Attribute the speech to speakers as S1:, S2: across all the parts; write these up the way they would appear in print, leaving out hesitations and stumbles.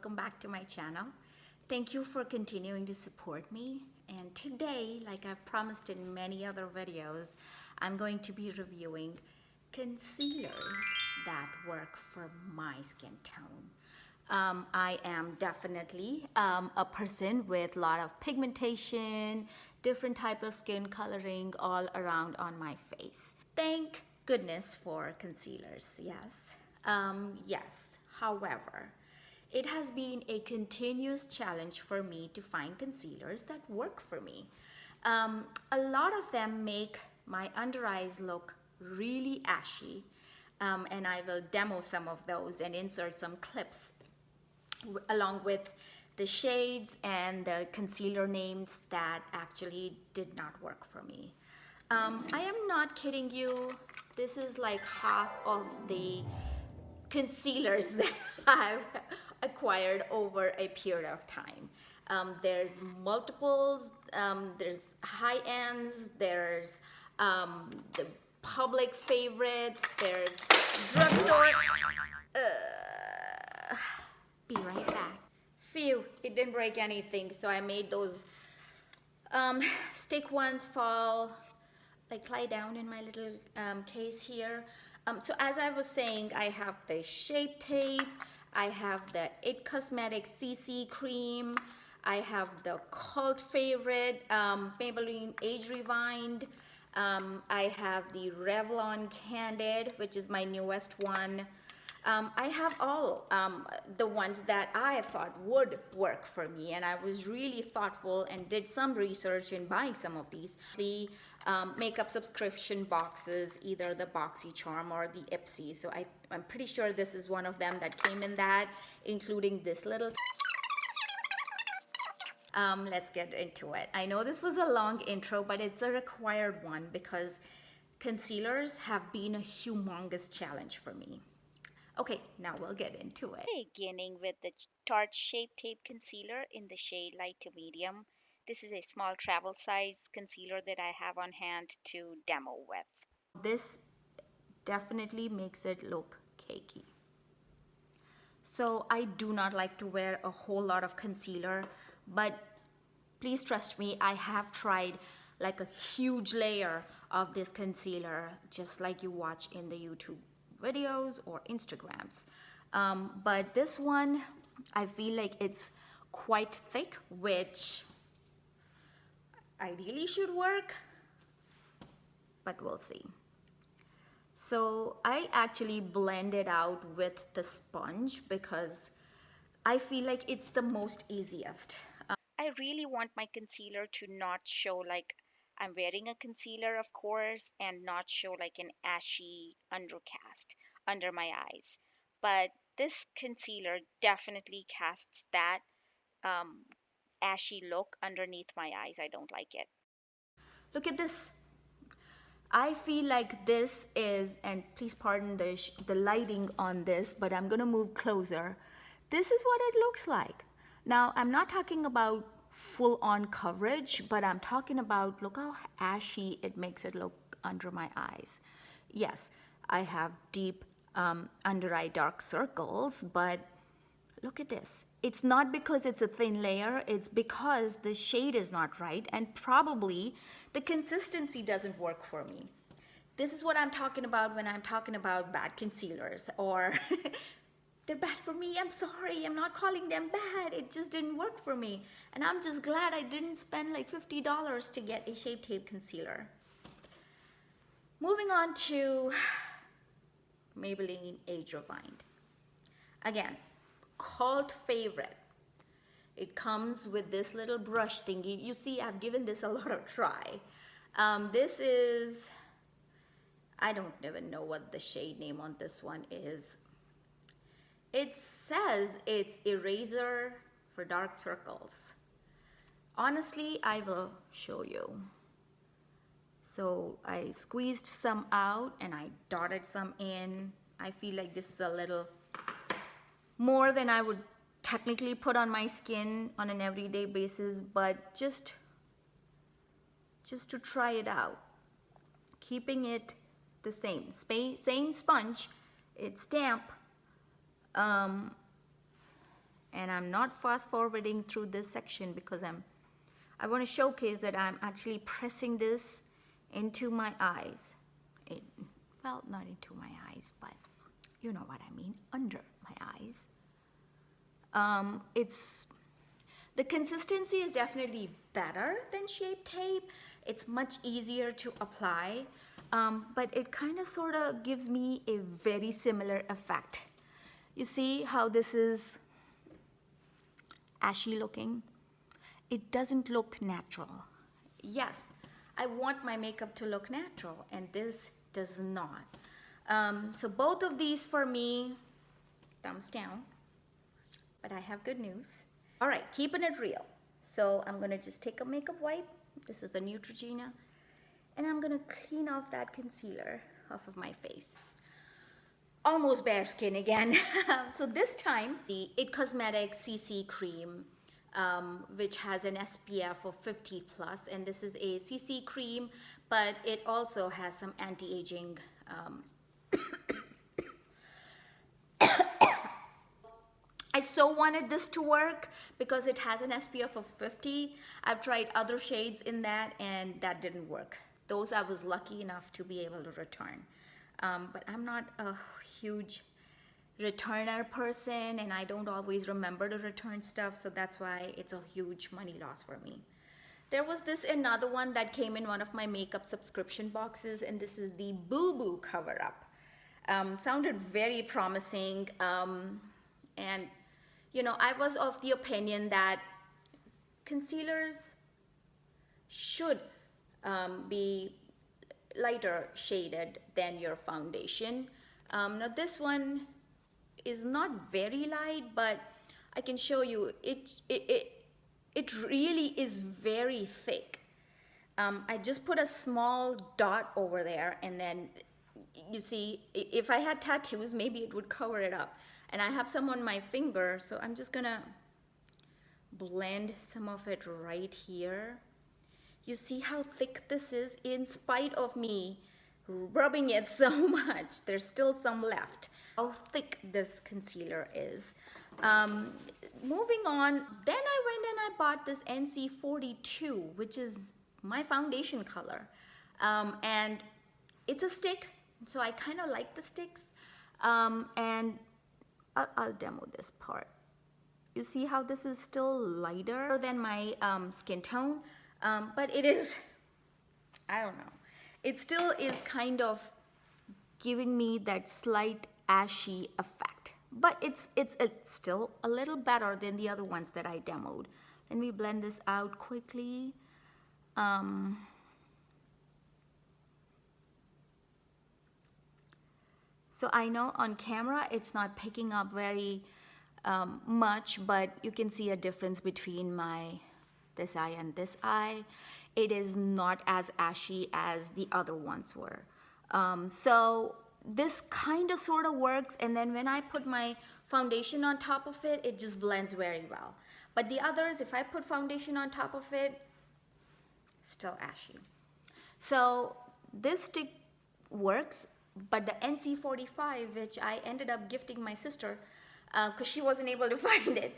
S1: welcome back to my channel. Thank you for continuing to support me. And today, like I've promised in many other videos, I'm going to be reviewing concealers that work for my skin tone. I am definitely a person with a lot of pigmentation, different type of skin coloring all around on my face. Thank goodness for concealers, yes. Yes, however, it has been a continuous challenge for me to find concealers that work for me. A lot of them make my under eyes look really ashy, and I will demo some of those and insert some clips along with the shades and the concealer names that actually did not work for me. I am not kidding you. This is like half of the concealers that I've acquired over a period of time. There's multiples, there's high ends, there's the public favorites, there's drugstore. Be right back. Phew, it didn't break anything, so I made those stick ones fall, like lie down in my little case here. So as I was saying, I have the Shape Tape, I have the It Cosmetics CC Cream, I have the cult favorite Maybelline Age Rewind, I have the Revlon Candid, which is my newest one. I have all the ones that I thought would work for me, and I was really thoughtful and did some research in buying some of these. The makeup subscription boxes, either the BoxyCharm or the Ipsy. So I'm pretty sure this is one of them that came in that, including this little. Let's get into it. I know this was a long intro, but it's a required one because concealers have been a humongous challenge for me. Okay, now we'll get into it.
S2: Beginning with the Tarte Shape Tape Concealer in the shade light to medium. This is a small travel size concealer that I have on hand to demo with.
S1: This definitely makes it look cakey. So I do not like to wear a whole lot of concealer, but please trust me, I have tried like a huge layer of this concealer, just like you watch in the YouTube videos or Instagrams. But this one, I feel like it's quite thick, which ideally should work, but we'll see. So I actually blend it out with the sponge because I feel like it's the most easiest.
S2: I really want my concealer to not show like I'm wearing a concealer, of course, and not show like an ashy undercast under my eyes. But this concealer definitely casts that um, ashy look underneath my eyes. I don't like it.
S1: Look at this. I feel like this is, and please pardon the lighting on this, but I'm gonna move closer. This is what it looks like. Now, I'm not talking about full on coverage, but I'm talking about, look how ashy it makes it look under my eyes. Yes, I have deep under eye dark circles, but look at this. It's not because it's a thin layer, it's because the shade is not right and probably the consistency doesn't work for me. This is what I'm talking about when I'm talking about bad concealers, or they're bad for me. I'm sorry, I'm not calling them bad. It just didn't work for me. And I'm just glad I didn't spend like $50 to get a Shape Tape concealer. Moving on to Maybelline Age Rewind. Again, cult favorite. It comes with this little brush thingy. You see, I've given this a lot of try. This is, I don't even know what the shade name on this one is. It says it's eraser for dark circles. Honestly, I will show you. So I squeezed some out and I dotted some in. I feel like this is a little more than I would technically put on my skin on an everyday basis, but just to try it out. Keeping it the same sponge, it's damp. And I'm not fast forwarding through this section because I want to showcase that I'm actually pressing this into my eyes. Well, not into my eyes, but you know what I mean, under my eyes. The consistency is definitely better than Shape Tape. It's much easier to apply, but it kind of sort of gives me a very similar effect. You see how this is ashy looking? It doesn't look natural. Yes, I want my makeup to look natural, and this does not. So both of these for me, thumbs down. But I have good news. All right, keeping it real. So I'm gonna just take a makeup wipe. This is the Neutrogena. And I'm gonna clean off that concealer off of my face. Almost bare skin again. So this time, the It Cosmetics CC cream, which has an SPF of 50 plus, and this is a CC cream, but it also has some anti-aging I so wanted this to work because it has an SPF of 50. I've tried other shades in that and that didn't work. Those I was lucky enough to be able to return. But I'm not a huge returner person and I don't always remember to return stuff, so that's why it's a huge money loss for me. There was this another one that came in one of my makeup subscription boxes, and this is the Boo Boo cover up. Sounded very promising, and you know, I was of the opinion that concealers should be lighter shaded than your foundation. Now this one is not very light, but I can show you it really is very thick. I just put a small dot over there, and then you see, if I had tattoos, maybe it would cover it up. And I have some on my finger, so I'm just gonna blend some of it right here. You see how thick this is? In spite of me rubbing it so much, there's still some left. How thick this concealer is. Moving on, then I went and I bought this NC42, which is my foundation color. And it's a stick, so I kind of like the sticks. And I'll demo this part. You see how this is still lighter than my skin tone, but it is, I don't know. It still is kind of giving me that slight ashy effect, but it's still a little better than the other ones that I demoed. Let me blend this out quickly. So I know on camera it's not picking up very much, but you can see a difference between this eye and this eye. It is not as ashy as the other ones were. So this kind of sort of works, and then when I put my foundation on top of it, it just blends very well. But the others, if I put foundation on top of it, still ashy. So this stick works, but the NC45, which I ended up gifting my sister because she wasn't able to find it,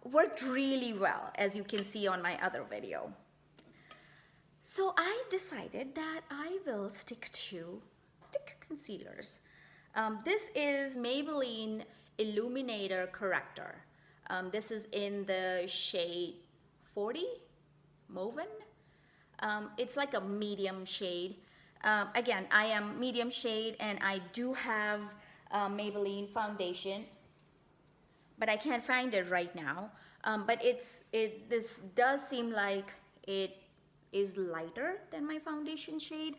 S1: worked really well, as you can see on my other video. So I decided that I will stick to stick concealers. This is Maybelline Illuminator Corrector. This is in the shade 40, Mauve. It's like a medium shade. Again, I am medium shade and I do have Maybelline foundation, but I can't find it right now. But this does seem like it is lighter than my foundation shade.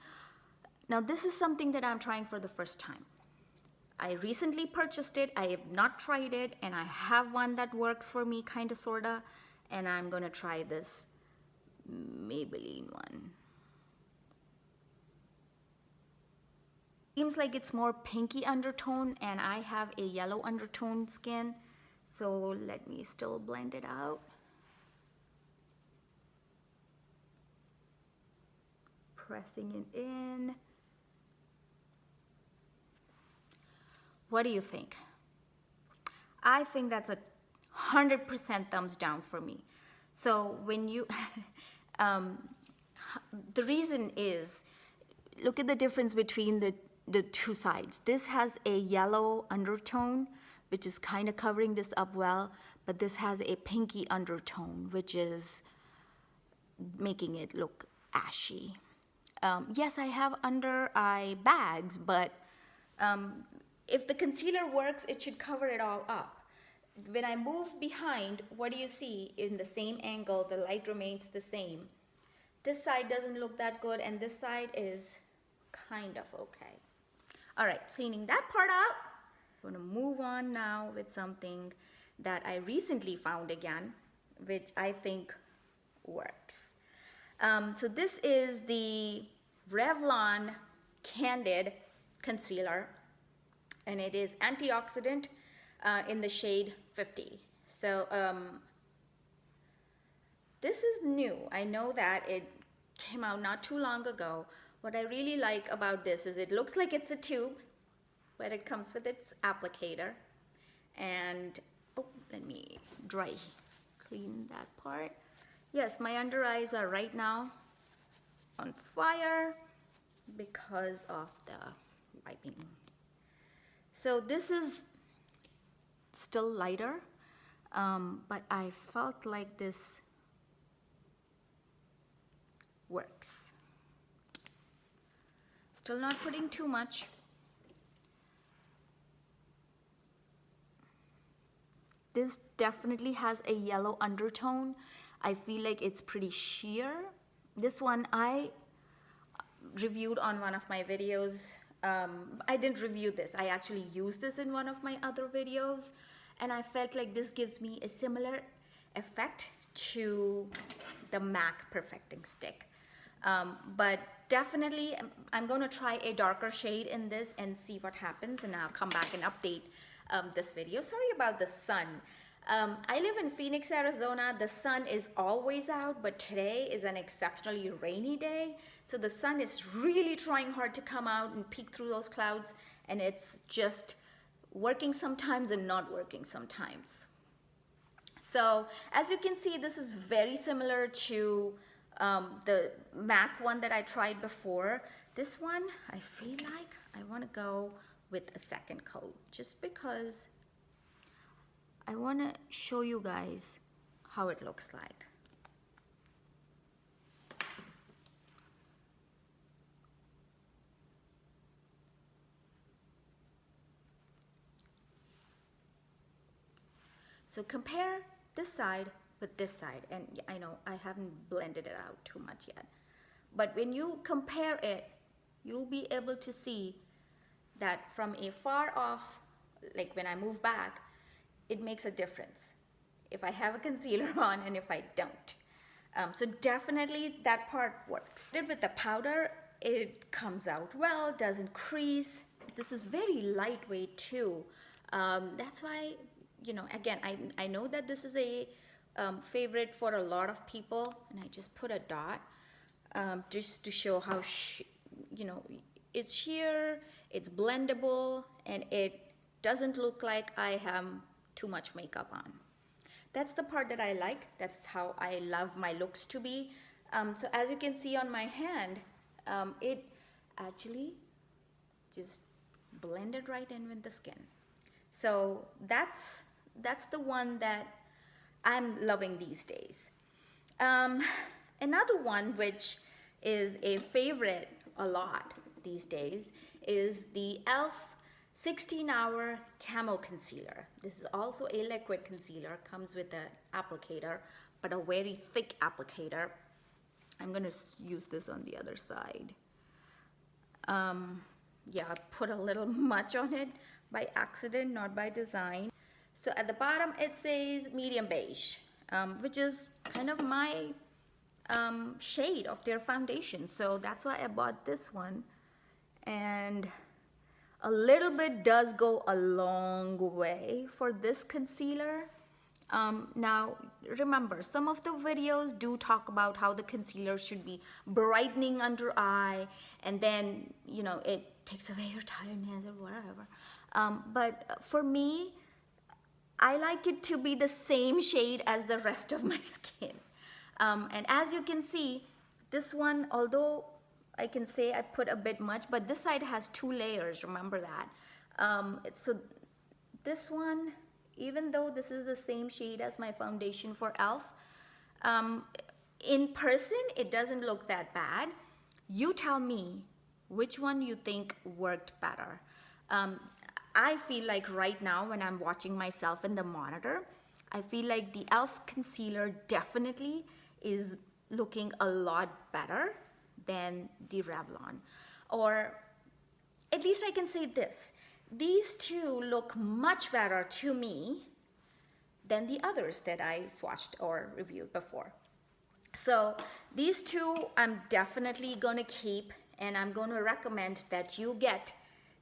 S1: Now this is something that I'm trying for the first time. I recently purchased it, I have not tried it, and I have one that works for me, kinda sorta, and I'm gonna try this Maybelline one. Seems like it's more pinky undertone, and I have a yellow undertone skin, so let me still blend it out. Pressing it in. What do you think? I think that's a 100% thumbs down for me. So when you, the reason is, look at the difference between the two sides. This has a yellow undertone, which is kind of covering this up well, but this has a pinky undertone, which is making it look ashy. Yes, I have under eye bags, but if the concealer works, it should cover it all up. When I move behind, what do you see? In the same angle, the light remains the same. This side doesn't look that good, and this side is kind of okay. All right, cleaning that part out. I'm gonna move on now with something that I recently found again, which I think works. So this is the Revlon Candid Concealer, and it is antioxidant in the shade 50. So this is new. I know that it came out not too long ago. What I really like about this is it looks like it's a tube, but it comes with its applicator. And, oh, let me dry clean that part. Yes, my under eyes are right now on fire because of the wiping. So this is still lighter, but I felt like this works. Still not putting too much. This definitely has a yellow undertone. I feel like it's pretty sheer. This one I reviewed on one of my videos. I didn't review this. I actually used this in one of my other videos, and I felt like this gives me a similar effect to the MAC Perfecting Stick. But definitely, I'm going to try a darker shade in this and see what happens, and I'll come back and update this video. Sorry about the sun. I live in Phoenix, Arizona. The sun is always out, but today is an exceptionally rainy day. So the sun is really trying hard to come out and peek through those clouds, and it's just working sometimes and not working sometimes. So as you can see, this is very similar to the MAC one that I tried before. This one, I feel like I want to go with a second coat just because I want to show you guys how it looks like. So compare this side with this side, and I know I haven't blended it out too much yet, but when you compare it, you'll be able to see that from a far off, like when I move back, it makes a difference if I have a concealer on and if I don't. So definitely that part works. With the powder, it comes out well, doesn't crease. This is very lightweight too. That's why, you know, again, I know that this is a favorite for a lot of people, and I just put a dot just to show how, you know, it's sheer, it's blendable, and it doesn't look like I have too much makeup on. That's the part that I like. That's how I love my looks to be. So as you can see on my hand, it actually just blended right in with the skin. So that's the one that I'm loving these days. Another one which is a favorite a lot these days is the e.l.f. 16-Hour Camo Concealer. This is also a liquid concealer, comes with an applicator, but a very thick applicator. I'm gonna use this on the other side. Yeah, I put a little much on it by accident, not by design. So at the bottom it says medium beige, which is kind of my shade of their foundation. So that's why I bought this one. And a little bit does go a long way for this concealer. Now, remember, some of the videos do talk about how the concealer should be brightening under eye, and then, you know, it takes away your tiredness or whatever. But for me, I like it to be the same shade as the rest of my skin. And as you can see, this one, although I can say I put a bit much, but this side has 2 layers, remember that. So this one, even though this is the same shade as my foundation for e.l.f., in person, it doesn't look that bad. You tell me which one you think worked better. I feel like right now when I'm watching myself in the monitor, I feel like the e.l.f. concealer definitely is looking a lot better than the Revlon. Or at least I can say this. These two look much better to me than the others that I swatched or reviewed before. So these two I'm definitely gonna keep, and I'm gonna recommend that you get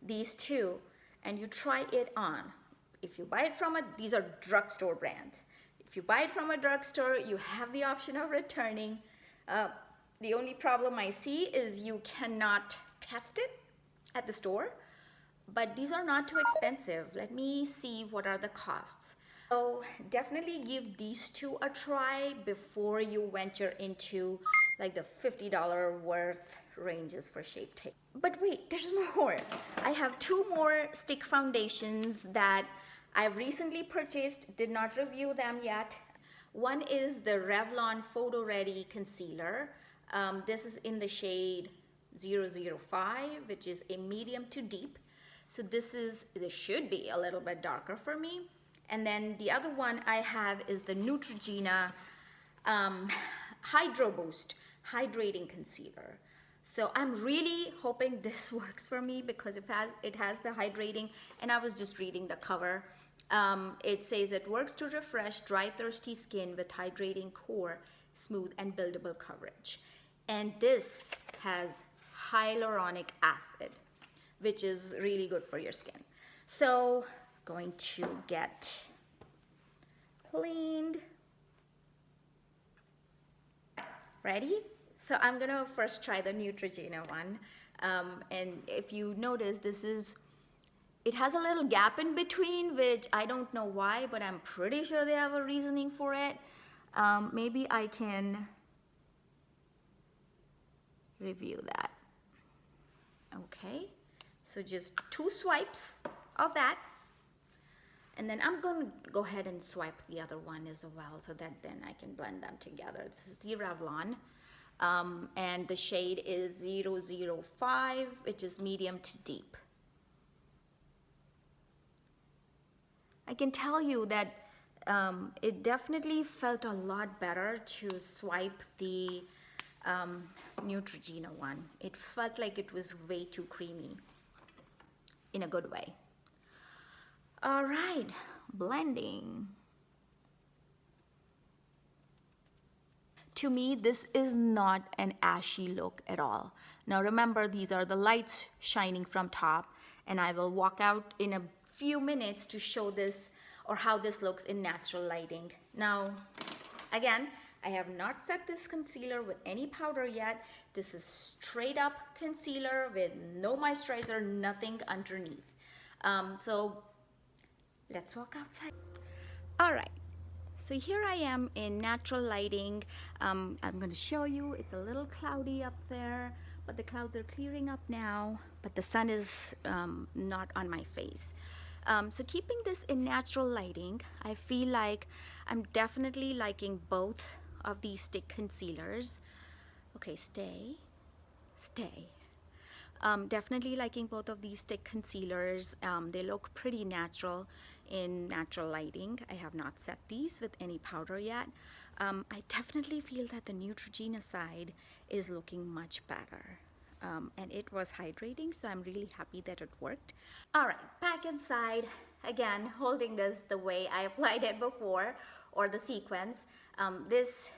S1: these two and you try it on. If you buy it from these are drugstore brands. If you buy it from a drugstore, you have the option of returning. The only problem I see is you cannot test it at the store, but these are not too expensive. Let me see what are the costs. So definitely give these two a try before you venture into like the $50 worth ranges for Shape Tape. But wait, there's more. I have 2 more stick foundations that I recently purchased, did not review them yet. One is the Revlon Photo Ready Concealer. This is in the shade 005, which is a medium to deep. So this should be a little bit darker for me. And then the other one I have is the Neutrogena Hydro Boost Hydrating Concealer. So I'm really hoping this works for me because it has the hydrating, and I was just reading the cover. It says it works to refresh dry, thirsty skin with hydrating core, smooth and buildable coverage. And this has hyaluronic acid, which is really good for your skin. So going to get cleaned. Ready? So I'm gonna first try the Neutrogena one. And if you notice, it has a little gap in between, which I don't know why, but I'm pretty sure they have a reasoning for it. Maybe I can review that. Okay, so just 2 swipes of that. And then I'm going to go ahead and swipe the other one as well so that then I can blend them together. This is the Revlon. And the shade is 005, which is medium to deep. I can tell you that it definitely felt a lot better to swipe the Neutrogena one. It felt like it was way too creamy in a good way. All right, blending. To me, this is not an ashy look at all. Now remember, these are the lights shining from top, and I will walk out in a few minutes to show this or how this looks in natural lighting. Now, again, I have not set this concealer with any powder yet. This is straight up concealer with no moisturizer, nothing underneath. So let's walk outside. All right, so here I am in natural lighting. I'm going to show you, it's a little cloudy up there, but the clouds are clearing up now, but the sun is not on my face. So keeping this in natural lighting, I feel like I'm definitely liking both of these stick concealers. Okay, stay. Definitely liking both of these stick concealers. They look pretty natural in natural lighting. I have not set these with any powder yet. I definitely feel that the Neutrogena side is looking much better. And it was hydrating, so I'm really happy that it worked. All right, back inside. Again, holding this the way I applied it before, or the sequence. This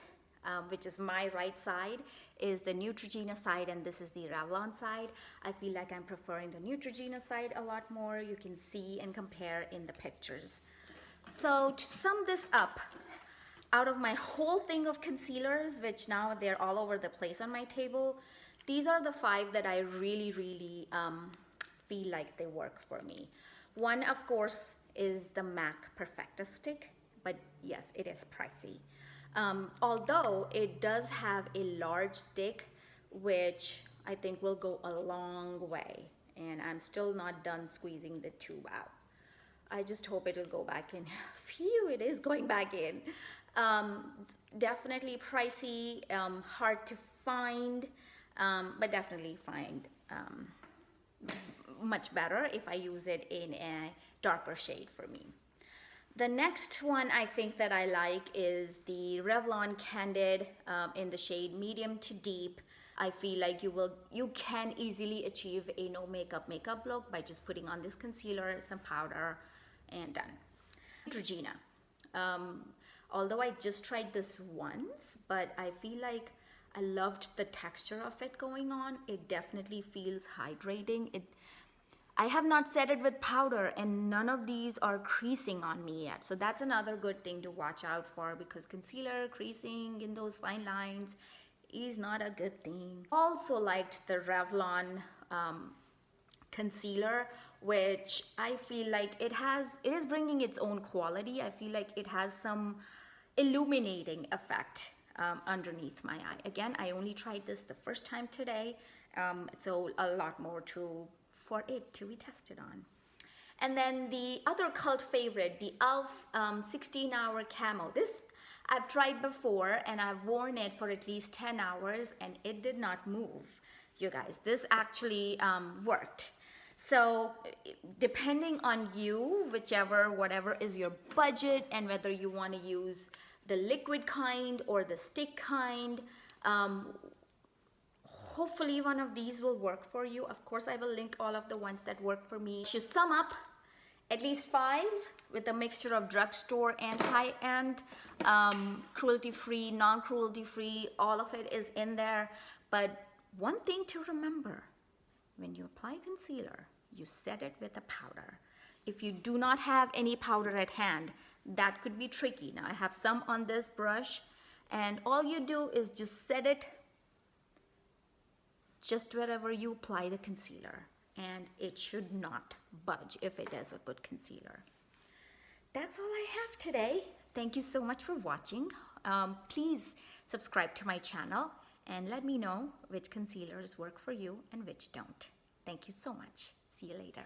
S1: which is my right side, is the Neutrogena side, and this is the Revlon side. I feel like I'm preferring the Neutrogena side a lot more. You can see and compare in the pictures. So to sum this up, out of my whole thing of concealers, which now they're all over the place on my table, these are the 5 that I really feel like they work for me. One, of course, is the MAC Perfecta stick, but yes, it is pricey. Although it does have a large stick, which I think will go a long way, and I'm still not done squeezing the tube out. I just hope it'll go back in. Phew, it is going back in. Um, Definitely pricey, hard to find, but definitely find much better if I use it in a darker shade for me. The next one I think that I like is the Revlon Candid in the shade medium to deep. I feel like you can easily achieve a no makeup look by just putting on this concealer, some powder, and done. Neutrogena. Um, Although I just tried this once, but I feel like I loved the texture of it going on. It definitely feels hydrating. I have not set it with powder, and none of these are creasing on me yet. So that's another good thing to watch out for, because concealer creasing in those fine lines is not a good thing. Also liked the Revlon concealer, which I feel like it is bringing its own quality. I feel like it has some illuminating effect underneath my eye. Again, I only tried this the first time today, so a lot more for it to be tested on. And then the other cult favorite, the e.l.f. 16-hour camo. This I've tried before, and I've worn it for at least 10 hours, and it did not move. You guys, this actually worked. So depending on you, whatever is your budget, and whether you want to use the liquid kind or the stick kind, hopefully one of these will work for you. Of course, I will link all of the ones that work for me. To sum up, at least 5 with a mixture of drugstore and high-end, cruelty-free, non-cruelty-free, all of it is in there. But one thing to remember, when you apply concealer, you set it with a powder. If you do not have any powder at hand, that could be tricky. Now I have some on this brush, and all you do is just set it just wherever you apply the concealer, and it should not budge if it is a good concealer. That's all I have today. Thank you so much for watching. Please subscribe to my channel and let me know which concealers work for you and which don't. Thank you so much. See you later.